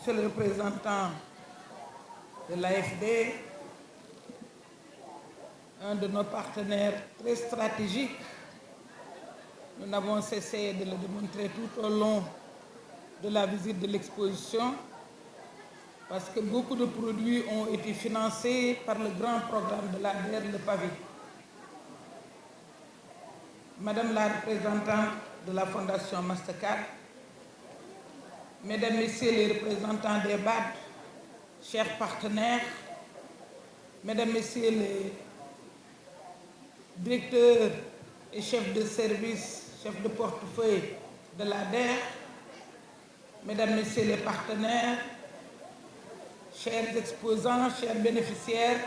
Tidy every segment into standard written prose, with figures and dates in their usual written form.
Monsieur le représentant de l'AFD, un de nos partenaires très stratégiques, nous n'avons cessé de le démontrer tout au long de la visite de l'exposition, parce que beaucoup de produits ont été financés par le grand programme de l'ADER, le pavé. Madame la représentante de la Fondation Mastercard, Mesdames, Messieurs les représentants des BAD, chers partenaires, Mesdames, Messieurs les directeurs et chefs de service, chefs de portefeuille de l'ADER, Mesdames, Messieurs les partenaires, chers exposants, chers bénéficiaires,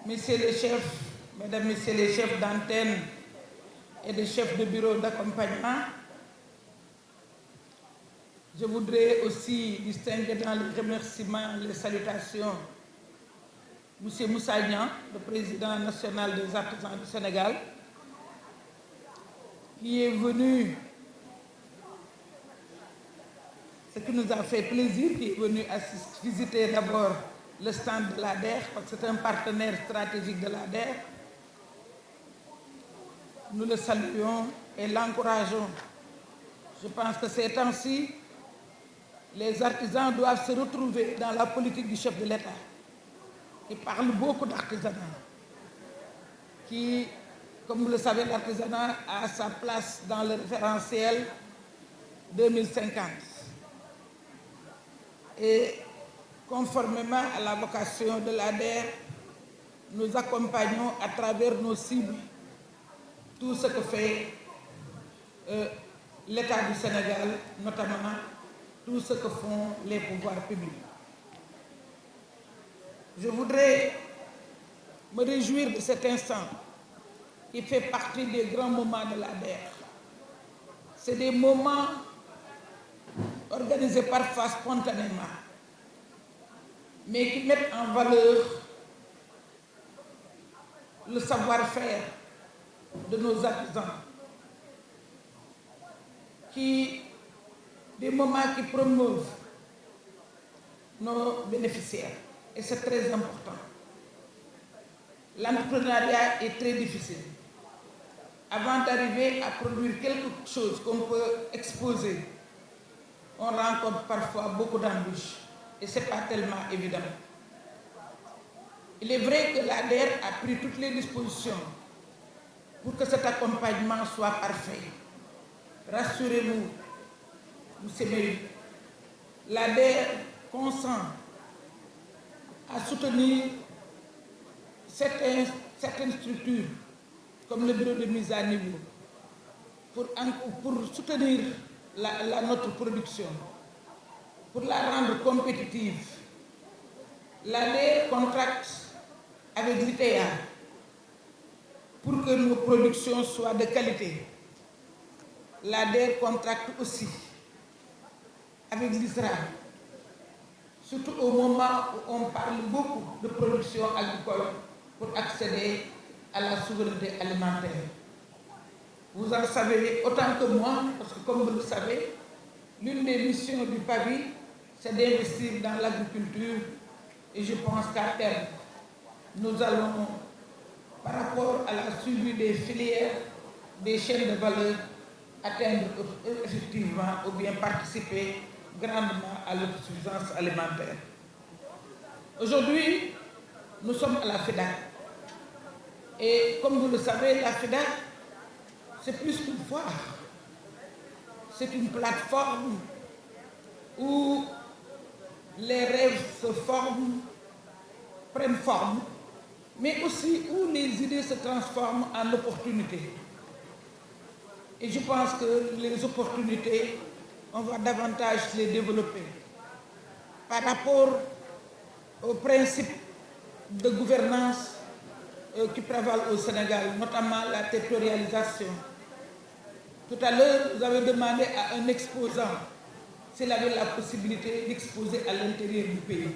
Messieurs les chefs, Mesdames, Messieurs les chefs d'antenne et les chefs de bureau d'accompagnement, je voudrais aussi distinguer dans les remerciements, les salutations, M. Moussa Niang, le président national des artisans du Sénégal, qui est venu, ce qui nous a fait plaisir, qui est venu visiter d'abord le stand de l'ADER, parce que c'est un partenaire stratégique de l'ADER. Nous le saluons et l'encourageons. Je pense que ces temps-ci, les artisans doivent se retrouver dans la politique du chef de l'État. Il parle beaucoup d'artisanat, qui, comme vous le savez, l'artisanat a sa place dans le référentiel 2050. Et conformément à la vocation de l'ADER, nous accompagnons à travers nos cibles tout ce que fait l'État du Sénégal, notamment tout ce que font les pouvoirs publics. Je voudrais me réjouir de cet instant qui fait partie des grands moments de l'ADER. C'est des moments organisés parfois spontanément, mais qui mettent en valeur le savoir-faire de nos artisans, des moments qui promeuvent nos bénéficiaires. Et c'est très important. L'entrepreneuriat est très difficile. Avant d'arriver à produire quelque chose qu'on peut exposer, on rencontre parfois beaucoup d'embûches. Et ce n'est pas tellement évident. Il est vrai que l'ADER a pris toutes les dispositions pour que cet accompagnement soit parfait. Rassurez-vous, M. Méry, l'ADER consent à soutenir certaines structures, comme le bureau de mise à niveau, pour soutenir notre production, pour la rendre compétitive. L'ADER contracte avec l'ITA pour que nos productions soient de qualité. L'ADER contracte aussi avec l'ISRA, surtout au moment où on parle beaucoup de production agricole pour accéder à la souveraineté alimentaire. Vous en savez autant que moi, parce que comme vous le savez, l'une des missions du PAVI, c'est d'investir dans l'agriculture, et je pense qu'à terme, nous allons, par rapport à la suivi des filières, des chaînes de valeur, atteindre effectivement ou bien participer grandement à l'autosuffisance alimentaire. Aujourd'hui, nous sommes à la FEDA. Et comme vous le savez, la FEDA, c'est plus qu'une foire. C'est une plateforme où les rêves se forment, prennent forme, mais aussi où les idées se transforment en opportunités. Et je pense que les opportunités, on va davantage les développer par rapport aux principes de gouvernance qui prévalent au Sénégal, notamment la territorialisation. Tout à l'heure, vous avez demandé à un exposant s'il avait la possibilité d'exposer à l'intérieur du pays.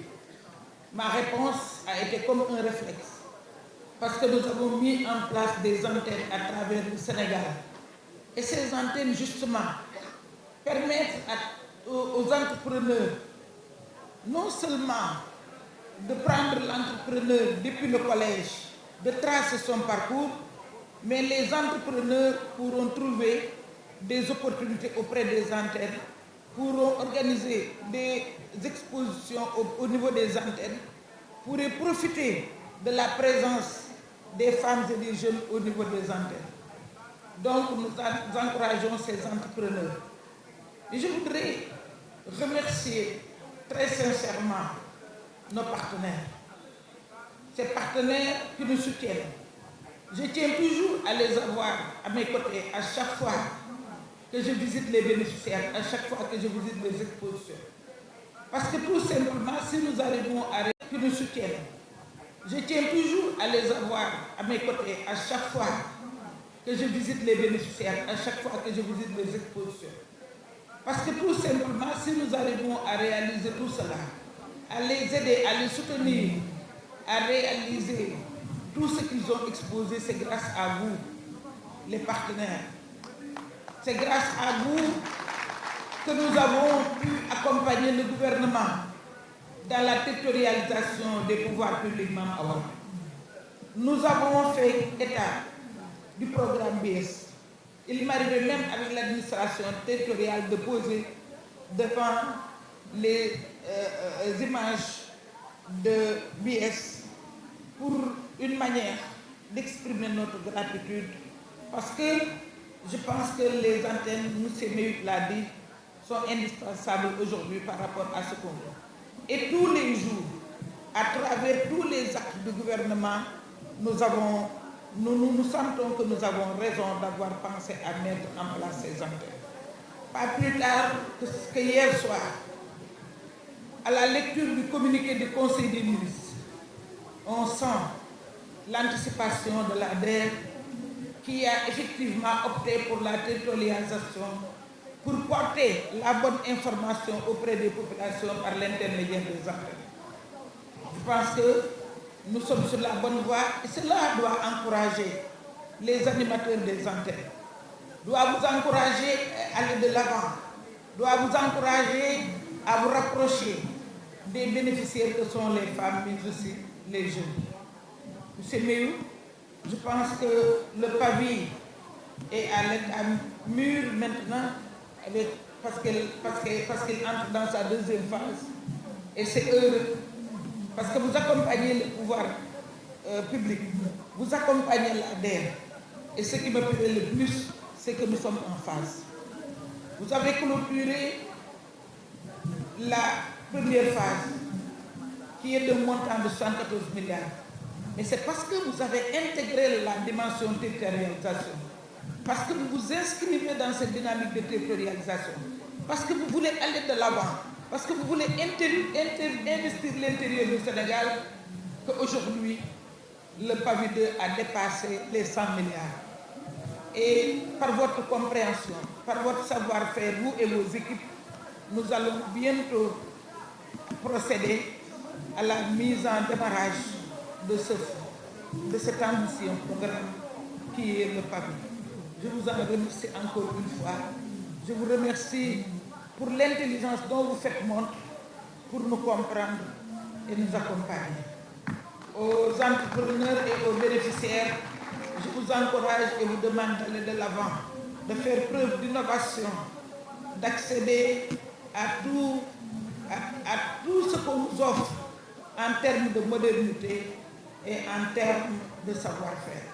Ma réponse a été comme un réflexe, parce que nous avons mis en place des antennes à travers le Sénégal. Et ces antennes, justement, permettent aux entrepreneurs non seulement de prendre l'entrepreneur depuis le collège, de tracer son parcours, mais les entrepreneurs pourront trouver des opportunités auprès des antennes, pourront organiser des expositions au niveau des antennes, pourraient profiter de la présence des femmes et des jeunes au niveau des antennes. Donc nous encourageons ces entrepreneurs. Et je voudrais remercier très sincèrement nos partenaires, ces partenaires qui nous soutiennent. Je tiens toujours à les avoir à mes côtés à chaque fois que je visite les bénéficiaires, à chaque fois que je visite les expositions. Parce que tout simplement, si nous arrivons à qui nous soutiennent, je tiens toujours à les avoir à mes côtés à chaque fois que je visite les bénéficiaires, à chaque fois que je visite les expositions. Parce que tout simplement, si nous arrivons à réaliser tout cela, à les aider, à les soutenir, à réaliser tout ce qu'ils ont exposé, c'est grâce à vous, les partenaires. C'est grâce à vous que nous avons pu accompagner le gouvernement dans la territorialisation des pouvoirs publics membres. Nous avons fait état du programme BS. Il m'arrivait même avec l'administration territoriale de poser devant les images de BS pour une manière d'exprimer notre gratitude, parce que je pense que les antennes, M. Meuk l'a dit, sont indispensables aujourd'hui par rapport à ce qu'on veut. Et tous les jours, à travers tous les actes du gouvernement, nous sentons que nous avons raison d'avoir pensé à mettre en place ces antennes. Pas plus tard que hier soir, à la lecture du communiqué du Conseil des ministres, on sent l'anticipation de l'ADER qui a effectivement opté pour la territorialisation pour porter la bonne information auprès des populations par l'intermédiaire des antennes. Je pense que nous sommes sur la bonne voie et cela doit encourager les animateurs des antennes, doit vous encourager à aller de l'avant, doit vous encourager à vous rapprocher des bénéficiaires que sont les femmes, mais aussi les jeunes. Monsieur Meuk, je pense que le pavé est à l'état mûr maintenant, parce qu'il entre dans sa deuxième phase. Et c'est heureux, parce que vous accompagnez le pouvoir public, vous accompagnez l'ADER. Et ce qui me plaît le plus, c'est que nous sommes en phase. Vous avez clôturé la première phase, qui est de montant de 114 milliards. Mais c'est parce que vous avez intégré la dimension territorialisation, parce que vous vous inscrivez dans cette dynamique de territorialisation, parce que vous voulez aller de l'avant, parce que vous voulez investir l'intérieur du Sénégal, qu'aujourd'hui, le pavé 2 a dépassé les 100 milliards. Et par votre compréhension, par votre savoir-faire, vous et vos équipes, nous allons bientôt procéder à la mise en démarrage de cette ambition programme qui est le pavé. Je vous en remercie encore une fois. Je vous remercie pour l'intelligence dont vous faites montre pour nous comprendre et nous accompagner. Aux entrepreneurs et aux bénéficiaires, je vous encourage et vous demande d'aller de l'avant, de faire preuve d'innovation, d'accéder à tout ce qu'on nous offre en termes de modernité et en termes de savoir-faire.